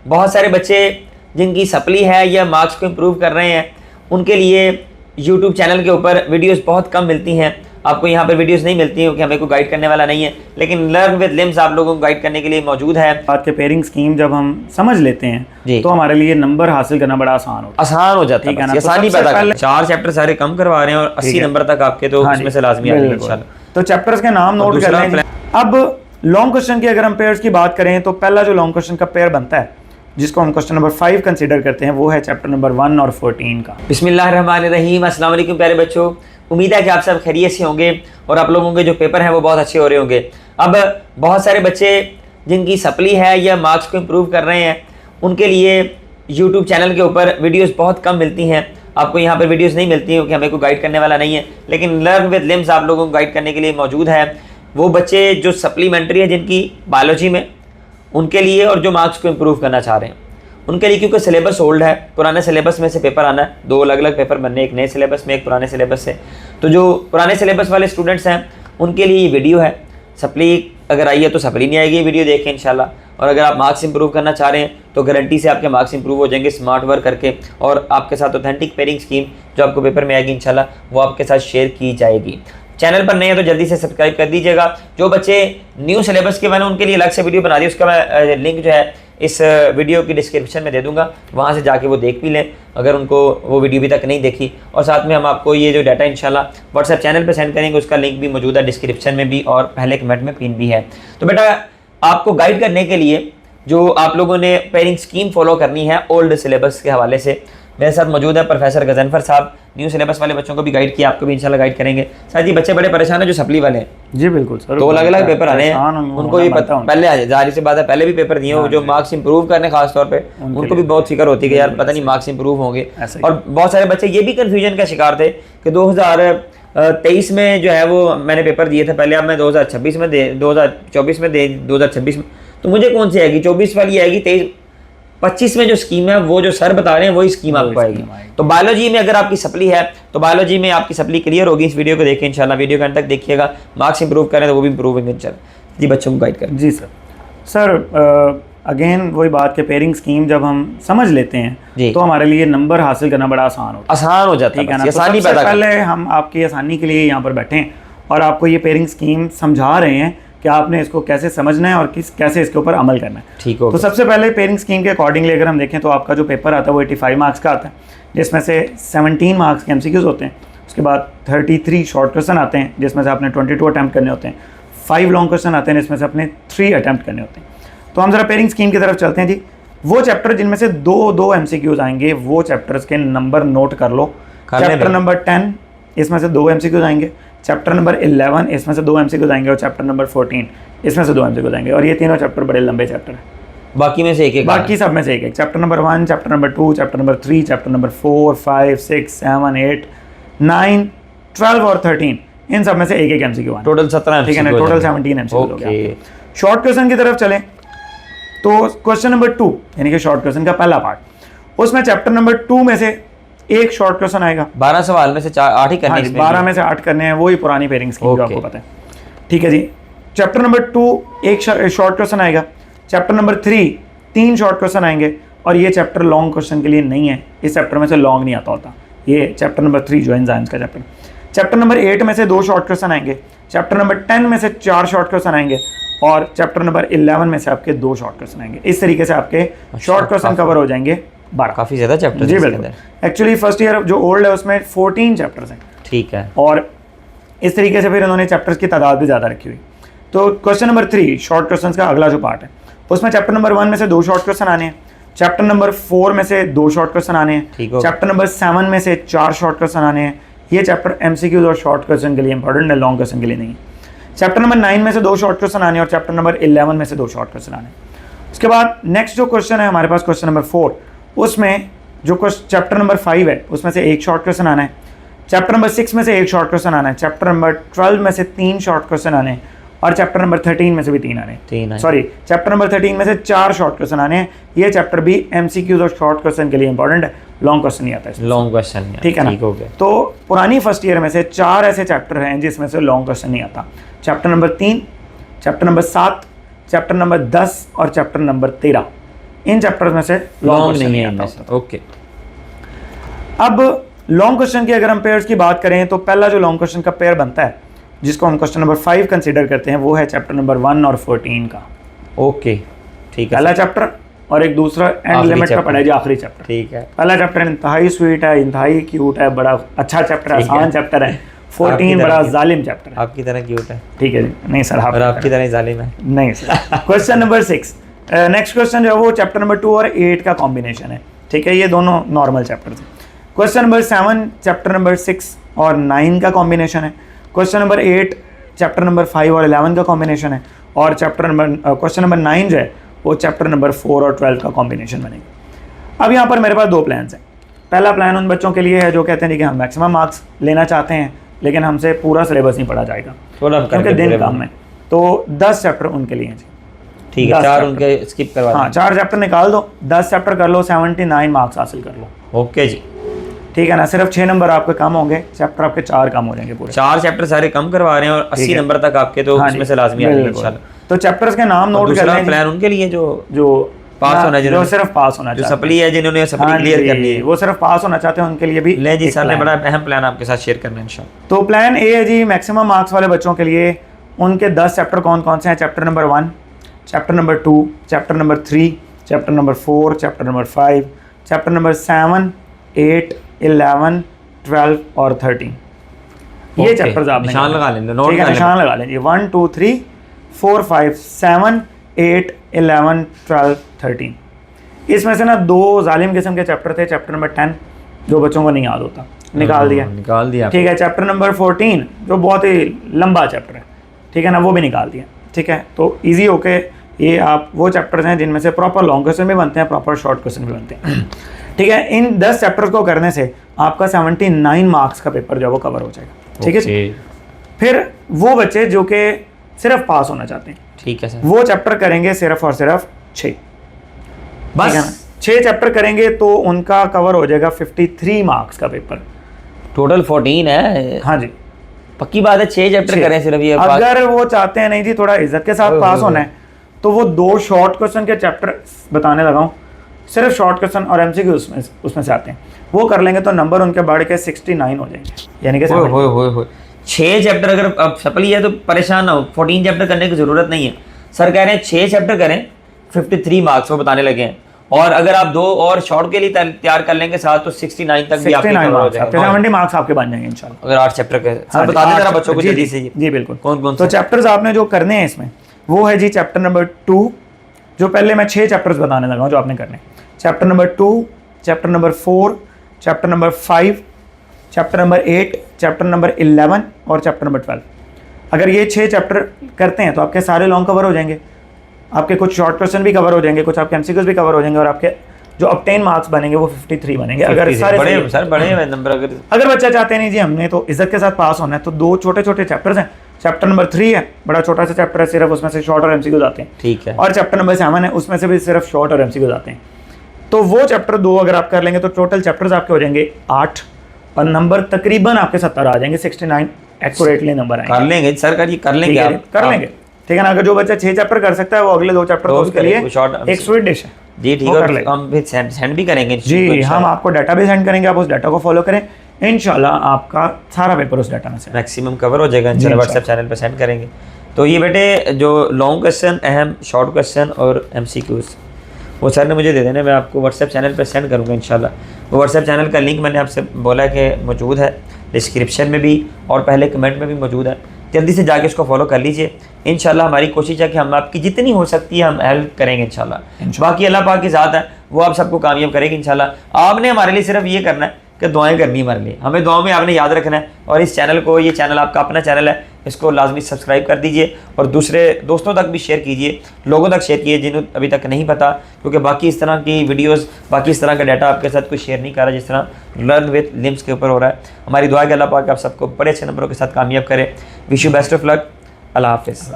बहुत सारे बच्चे जिनकी सप्ली है या मार्क्स को इम्प्रूव कर रहे हैं, उनके लिए यूट्यूब चैनल के ऊपर वीडियोस बहुत कम मिलती हैं। आपको यहाँ पर वीडियोस नहीं मिलती हैं क्योंकि हमें कोई गाइड करने वाला नहीं है, लेकिन लर्न विद लिम्स आप लोगों को गाइड करने के लिए मौजूद है। बात के पेयरिंग स्कीम जब हम समझ लेते हैं तो हमारे लिए नंबर हासिल करना बड़ा आसान हो जाता है। आसानी पैदा करना। 4 चैप्टर सारे कम करवा रहे हैं और 80 नंबर तक आपके तो उसमें से लाजमी आएंगे इंशाल्लाह। तो चैप्टर्स के नाम नोट कर लें। अब लॉन्ग क्वेश्चन की अगर हम पेयर्स की बात करें तो पहला जो लॉन्ग क्वेश्चन का पेयर बनता है जिसको हम क्वेश्चन नंबर 5 कंसीडर करते हैं वो है चैप्टर नंबर 1 और 14 का। बिस्मिल्लाहिर्रहमानिर्रहीम। अस्सलाम वालेकुम प्यारे बच्चों, उम्मीद है कि आप सब खैरियत से होंगे और आप लोगों के जो पेपर हैं वो बहुत अच्छे हो रहे होंगे। अब बहुत सारे बच्चे जिनकी सप्ली है या मार्क्स को इम्प्रूव कर रहे हैं, उनके लिए यूट्यूब चैनल के ऊपर वीडियोस बहुत कम मिलती हैं। आपको यहाँ पर वीडियोस नहीं मिलती हैं क्योंकि हमें कोई गाइड करने वाला नहीं है, लेकिन लर्न विद लिम्स आप लोगों को गाइड करने के लिए मौजूद है। वो बच्चे जो सप्लीमेंट्री है जिनकी बायोलॉजी में, उनके लिए, और जो मार्क्स को इम्प्रूव करना चाह रहे हैं उनके लिए, क्योंकि सिलेबस ओल्ड है, पुराने सिलेबस में से पेपर आना है, 2 अलग अलग पेपर बनने, एक नए सिलेबस में एक पुराने सिलेबस से। तो जो पुराने सिलेबस वाले स्टूडेंट्स हैं उनके लिए ये वीडियो है। सप्ली अगर आई है तो सप्ली नहीं आएगी, वीडियो देखें इंशाल्लाह। और अगर आप मार्क्स इंप्रूव करना चाह रहे हैं तो गारंटी से आपके मार्क्स इंप्रूव हो जाएंगे स्मार्ट वर्क करके, और आपके साथ ऑथेंटिक पेयरिंग स्कीम जो आपको पेपर में आएगी इंशाल्लाह वो आपके साथ शेयर की जाएगी। चैनल पर नए हैं तो जल्दी से सब्सक्राइब कर दीजिएगा। जो बच्चे न्यू सिलेबस के मैंने उनके लिए अलग से वीडियो बना दी, उसका मैं लिंक जो है इस वीडियो की डिस्क्रिप्शन में दे दूंगा, वहाँ से जाके वो देख भी लें अगर उनको वो वीडियो अभी तक नहीं देखी। और साथ में हम आपको ये जो डाटा इंशाल्लाह व्हाट्सएप चैनल पे सेंड करेंगे, उसका लिंक भी मौजूद है डिस्क्रिप्शन में भी और पहले कमेंट में पिन भी है। तो बेटा आपको गाइड करने के लिए जो आप लोगों ने पेयरिंग स्कीम फॉलो करनी है ओल्ड सिलेबस के हवाले से, मेरे साथ मौजूद है प्रोफेसर गजनफर साहब। न्यू सिलेबस वाले बच्चों को भी गाइड किया, आपको भी इंशाल्लाह गाइड करेंगे। साथ ही बच्चे बड़े परेशान हैं जो सप्ली वाले हैं। जी बिल्कुल सर, 2 अलग अलग पेपर आने हैं, उनको ये पता पहले जाहिर सी बात है पहले भी पेपर दिए हो, जो मार्क्स इंप्रूव करने खास तौर पे उनको भी बहुत फिक्र होती है कि यार पता नहीं मार्क्स इंप्रूव होंगे। और बहुत सारे बच्चे ये भी कन्फ्यूजन का शिकार थे कि 2023 में जो है वो मैंने पेपर दिए थे पहले, अब मैं 2026 में 2024 में 2026 में, तो मुझे कौन सी आएगी? 24 वाली आएगी? 25 में जो स्कीम है वो जो सर बता रहे हैं वही स्कीम आपको आएगी। तो बायोलॉजी में अगर आपकी सप्ली है तो बायोलॉजी में आपकी सप्ली क्लियर होगी। इस वीडियो को देखें इंशाल्लाह, वीडियो के अंत तक देखिएगा। मार्क्स इंप्रूव करें तो वो भी इंप्रूव होंगे इंशाल्लाह। जी बच्चों को गाइड करें। जी सर अगेन वही बात के पेयरिंग स्कीम जब हम समझ लेते हैं तो हमारे लिए नंबर हासिल करना बड़ा आसान हो जाता है। ठीक है ना? तो सबसे पहले हम आपकी आसानी के लिए यहाँ पर बैठे हैं और आपको ये पेयरिंग स्कीम समझा रहे हैं कि आपने इसको कैसे समझना है और कैसे इसके ऊपर अमल करना है। ठीक हो। तो सबसे पहले पेयरिंग स्कीम के अकॉर्डिंगली अगर हम देखें तो आपका जो पेपर आता है वो 85 मार्क्स का आता है, जिसमें से 17 मार्क्स के एमसीक्यूज होते हैं। उसके बाद 33 शॉर्ट क्वेश्चन आते हैं जिसमें से आपने 22 अटैम्प्ट करने होते हैं। 5 लॉन्ग क्वेश्चन आते हैं जिसमें से अपने 3 अटैम्प्ट करने होते हैं। तो हम जरा पेयरिंग स्कीम की तरफ चलते हैं जी। वो चैप्टर जिनमें से 2 एमसीक्यूज आएंगे वो चैप्टर्स के नंबर नोट कर लो। चैप्टर नंबर 10 इसमें से 2 एमसीक्यूज आएंगे, चैप्टर नंबर 11 इसमें से 2 एमसीक्यूज आएंगे और चैप्टर नंबर 14 इसमें से 2 एमसीक्यूज आएंगे। और ये तीनों चैप्टर बड़े लंबे चैप्टर हैं, बाकी में से एक बाकी सब में से एक chapter number 1, chapter number 2, chapter number 3, chapter number 4, 5, 6, 7, 8, 9, 12 और 13 इन सब में से एक एमसीक्यू आना। टोटल 17। ठीक है ना? टोटल 17 एमसीक्यू हो गया। शॉर्ट क्वेश्चन की तरफ चलें तो क्वेश्चन नंबर 2 यानी कि शॉर्ट क्वेश्चन का पहला पार्ट, उसमें चैप्टर नंबर 2 में से एक शॉर्ट क्वेश्चन आएगा। 12 सवाल में से 8 ही करने हैं। 12 में से 8 करने हैं, वही पुरानी पेयरिंग स्कीम जो आपको पता है। ठीक है जी। चैप्टर नंबर 2 एक शॉर्ट क्वेश्चन आएगा। चैप्टर नंबर 3 3 शॉर्ट क्वेश्चन आएंगे और ये चैप्टर लॉन्ग क्वेश्चन के लिए नहीं है, इस चैप्टर में से लॉन्ग नहीं आता होता। ये चैप्टर नंबर 3 जो एंजाइम्स का चैप्टर। चैप्टर नंबर 8 में से 2 शॉर्ट क्वेश्चन आएंगे। चैप्टर नंबर 10 में से 4 शॉर्ट क्वेश्चन आएंगे और चैप्टर नंबर 11 में से आपके 2 शॉर्ट क्वेश्चन आएंगे। इस तरीके से आपके शॉर्ट क्वेश्चन कवर हो जाएंगे 12। काफ़ी ज़्यादा चैप्टर। जी बिल्कुल। एक्चुअली फर्स्ट ईयर जो ओल्ड है उसमें 14 चैप्टर्स हैं। ठीक है। और इस तरीके से फिर इन्होंने चैप्टर्स की तादाद भी ज़्यादा रखी हुई। तो क्वेश्चन नंबर 3 शॉर्ट क्वेश्चन का अगला जो पार्ट है उसमें चैप्टर नंबर 1 में से 2 शॉर्ट क्वेश्चन आने हैं, चैप्टर नंबर 4 में से 2 शॉर्ट क्वेश्चन आने हैं, चैप्टर नंबर 7 में से 4 शॉर्ट क्वेश्चन आने हैं। ये चैप्टर एमसीक्यूज और शॉर्ट क्वेश्चन के लिए इंपॉर्टेंट है, लॉन्ग क्वेश्चन के लिए नहीं। चैप्टर नंबर 9 में से 2 शॉर्ट क्वेश्चन आने और चैप्टर नंबर 11 में से 2 शॉर्ट क्वेश्चन आने। उसके बाद नेक्स्ट जो क्वेश्चन है हमारे पास क्वेश्चन नंबर 4, उसमें जो चैप्टर नंबर 5 है उसमें से 1 शॉर्ट क्वेश्चन आना है, चैप्टर नंबर 6 में से 1 शॉर्ट क्वेश्चन आना है, चैप्टर नंबर 12 में से 3 शॉर्ट क्वेश्चन आने हैं और चैप्टर नंबर 13 में से भी 3 आने हैं। सॉरी, चैप्टर नंबर 13 में से 4 शॉर्ट क्वेश्चन आने हैं। ये चैप्टर भी एमसीक्यूज और शॉर्ट क्वेश्चन के लिए इंपॉर्टेंट है, लॉन्ग क्वेश्चन नहीं आता है। लॉन्ग क्वेश्चन ठीक है ना? तो पुरानी फर्स्ट ईयर में से 4 ऐसे चैप्टर हैं जिसमें से लॉन्ग क्वेश्चन नहीं आता। Chapter number 3, chapter number 7, chapter number 10 और चैप्टर नंबर 13। इन चैप्टर्स में से लॉन्ग नहीं है आता इनमें से। ओके। अब लॉन्ग क्वेश्चन की अगर हम पेयर्स की बात करें तो पहला जो लॉन्ग क्वेश्चन का पेयर बनता है जिसको हम क्वेश्चन नंबर 5 कंसीडर करते हैं वो है चैप्टर नंबर 1 और 14 का। ओके ठीक है। पहला चैप्टर और एक दूसरा एंड आखिरी लिमिट का chapter। पढ़ा जी आखिरी चैप्टर। ठीक है। पहला चैप्टर इंतहाई स्वीट है, इंतहाई क्यूट है, बड़ा अच्छा चैप्टर है, ठीक है। आसान चैप्टर है। आपकी 14 तरह बड़ा की- जालिम चैप्टर है। आपकी तरह क्यूट है ठीक है जी, नहीं सर और आपकी तरह ही जालिम है। नहीं sir. Question number 6, next question जो है वो चैप्टर नंबर 2 और 8 का कॉम्बिनेशन है। ठीक है, ये दोनों नॉर्मल चैप्टर्स हैं। क्वेश्चन नंबर 7 चैप्टर नंबर 6 और 9 का कॉम्बिनेशन है। क्वेश्चन नंबर 8 चैप्टर नंबर 5 और 11 का कॉम्बिनेशन है। और क्वेश्चन नंबर 9 जो है वो चैप्टर नंबर 4 और 12 का कॉम्बिनेशन बनेगा। अब यहाँ पर मेरे पास दो प्लान्स हैं। पहला प्लान उन बच्चों के लिए है जो कहते हैं कि हम मैक्सिमम मार्क्स लेना चाहते हैं लेकिन हमसे पूरा सिलेबस नहीं पढ़ा जाएगा थोड़ा क्योंकि दिन कम है, तो 10 चैप्टर उनके लिए हैं जी। ठीक है, 10 4 chapter। उनके स्किप करवा हाँ, दें। 4 चैप्टर निकाल दो, 10 चैप्टर कर लो, 79 मार्क्स हासिल कर लो। ओके जी। ठीक है ना, सिर्फ 6 नंबर आपके कम होंगे, चैप्टर आपके 4 कम हो जाएंगे पूरे। 4 चैप्टर सारे कम करवा रहे हैं और 80 ठीक है। नंबर तक आपके तो हाँ उसमें जी, से लाजमी आ जाएंगे बिल्कुल। इंशाल्लाह। तो चैप्टर्स के नाम नोट कर दूसरा लें जी। प्लान उनके लिए जो पास होना, जो जिन्होंने- सिर्फ पास होना जो चाहते सप्ली है, जिन्होंने हैं। सप्ली हाँ क्लियर जी, करनी है, वो सिर्फ पास होना चाहते हैं उनके लिए भी ले जी एक सर ने plan बड़ा है। अहम प्लान आपके साथ शेयर करना है इंशाल्लाह। तो प्लान ए है जी मैक्सिमम मार्क्स वाले बच्चों के लिए उनके 10 चैप्टर कौन कौन से हैं। Chapter number 1, chapter number 2, chapter number 3, chapter number 4, chapter number 5, chapter number 7, 8, 11, 12 और 13। ये Okay, चैप्टर्स आपने निशान करने लगा हैं। लें, नोट ठीक है, कर लें। निशान लगा लेंगे 1 2 3 4 5 7 8 11 12 13। इसमें से ना 2 जालिम किस्म के चैप्टर थे। चैप्टर नंबर 10 जो बच्चों को नहीं याद होता, निकाल दिया। निकाल दिया। ठीक है, चैप्टर नंबर 14 जो बहुत ही लंबा चैप्टर है, ठीक है ना, वो भी निकाल दिया। ठीक है, तो इजी होके ये आप वो चैप्टर्स हैं जिनमें से प्रॉपर लॉन्ग क्वेश्चन भी बनते हैं, प्रॉपर शॉर्ट क्वेश्चन भी बनते हैं। ठीक है, इन 10 चैप्टर्स को करने से आपका 79 मार्क्स का पेपर जो है वो कवर हो जाएगा। ठीक है जी। Okay, फिर वो बच्चे जो कि सिर्फ पास होना चाहते हैं ठीक है सर। वो चैप्टर करेंगे सिर्फ और सिर्फ 6। बस 6 चैप्टर करेंगे तो उनका कवर हो जाएगा 53 मार्क्स का पेपर। टोटल 14 है। हाँ जी, पक्की बात है, 6 चैप्टर करें सिर्फ ये बात। अगर वो चाहते हैं नहीं जी थोड़ा इज्जत के साथ पास होना है तो वो 2 शॉर्ट क्वेश्चन के चैप्टर बताने लगा हूँ, सिर्फ शॉर्ट क्वेश्चन और एमसीक्यू उसमें से आते हैं, वो कर लेंगे तो नंबर उनके बढ़ के 69 हो जाएंगे, यानी कि 70। हो 6 चैप्टर अगर अब सप्ली है तो परेशान ना हो, 14 चैप्टर करने की जरूरत नहीं है। सर कह रहे हैं 6 चैप्टर करें, 53 मार्क्स वो बताने लगे हैं। और अगर आप 2 और शॉर्ट के लिए तैयार कर लेंगे साथ तो 69 तक भी आपके 69 cover हो मार्क्स, जाएगा। 70 मार्क्स आपके बन जाएंगे इंशाल्लाह। अगर 8 चैप्टर के सर हाँ जी, बता दें 8 जरा बच्चों को जी, जल्दी जी, से जी बिल्कुल। कौन कौन तो से चैप्टर्स आपने जो करने हैं इसमें वो है जी चैप्टर नंबर 2, जो पहले मैं 6 चैप्टर्स बताने लगा हूँ जो आपने करने। Chapter number 2, chapter number 4, chapter number 5, chapter number 8, chapter number 11 और चैप्टर नंबर 12। अगर ये 6 चैप्टर करते हैं तो आपके सारे लॉन्ग कवर हो जाएंगे, आपके कुछ शॉर्ट क्वेश्चन भी कवर हो जाएंगे, कुछ आपके एमसीक्यूज भी कवर हो जाएंगे और आपके जो ऑब्टेन मार्क्स बनेंगे वो 53 बनेंगे। अगर सारे बड़े सही- सर बड़े हैं नंबर। अगर बच्चा चाहते हैं नहीं जी हमने तो इज्जत के साथ पास होना है तो 2 छोटे छोटे चैप्टर्स हैं। चैप्टर नंबर 3 है, बड़ा छोटा सा चैप्टर है, सिर्फ उसमें से शॉर्ट और एमसीक्यूज आते हैं। ठीक है। और चैप्टर नंबर 7 है, उसमें से भी सिर्फ शॉर्ट और एमसीक्यूज आते हैं। तो वो चैप्टर 2 अगर आप कर लेंगे तो टोटल चैप्टर्स आपके हो जाएंगे 8 और नंबर तकरीबन आपके 70 आ जाएंगे, 69 एक्यूरेटली नंबर आएंगे। कर लेंगे सर, कर लेंगे ठीक है, आप कर लेंगे। ठीक है ना, अगर जो बच्चा 6 चैप्टर कर सकता है वो अगले 2 चैप्टर तो तो भी उसके करें, लिए वो short एक स्वीट डिश है। जी ठीक वो है, कर लेंगे। हम फिर सेंड भी करेंगे जी, हम आपको डाटा भी सेंड करेंगे, आप उस डाटा को फॉलो करें, इंशाल्लाह आपका सारा पेपर उस डाटा में से। मैक्सिमम कवर हो जाएगा इंशाल्लाह। व्हाट्सएप चैनल पे सेंड करेंगे। तो ये बेटे जो लॉन्ग क्वेश्चन, अहम शॉर्ट क्वेश्चन और एमसीक्यूज वो सर ने मुझे दे देने, मैं आपको व्हाट्सएप चैनल पे सेंड करूँगा इंशाल्लाह। वो व्हाट्सएप चैनल का लिंक मैंने आपसे बोला कि मौजूद है डिस्क्रिप्शन में भी और पहले कमेंट में भी मौजूद है, जल्दी से जाके इसको फॉलो कर लीजिए। इंशाल्लाह हमारी कोशिश है कि हम आपकी जितनी हो सकती है हम हेल्प करेंगे इंशाल्लाह। बाकी अल्लाह पाक की ज़ात है, वो आप सबको कामयाब करेगी इंशाल्लाह। आपने हमारे लिए सिर्फ ये करना है कि दुआएं करनी है हमारे लिए, हमें दुआओं में आपने याद रखना है। और इस चैनल को, ये चैनल आपका अपना चैनल है, इसको लाजमी सब्सक्राइब कर दीजिए और दूसरे दोस्तों तक भी शेयर कीजिए, लोगों तक शेयर कीजिए जिन्हें अभी तक नहीं पता, क्योंकि बाकी इस तरह की वीडियोस, बाकी इस तरह का डाटा आपके साथ कोई शेयर नहीं कर रहा जिस तरह लर्न विद लिम्स के ऊपर हो रहा है। हमारी दुआ है कि अल्लाह पाक आप सबको बड़े अच्छे नंबरों के साथ कामयाब करे। Wish you best of luck. Allah हाफिज़।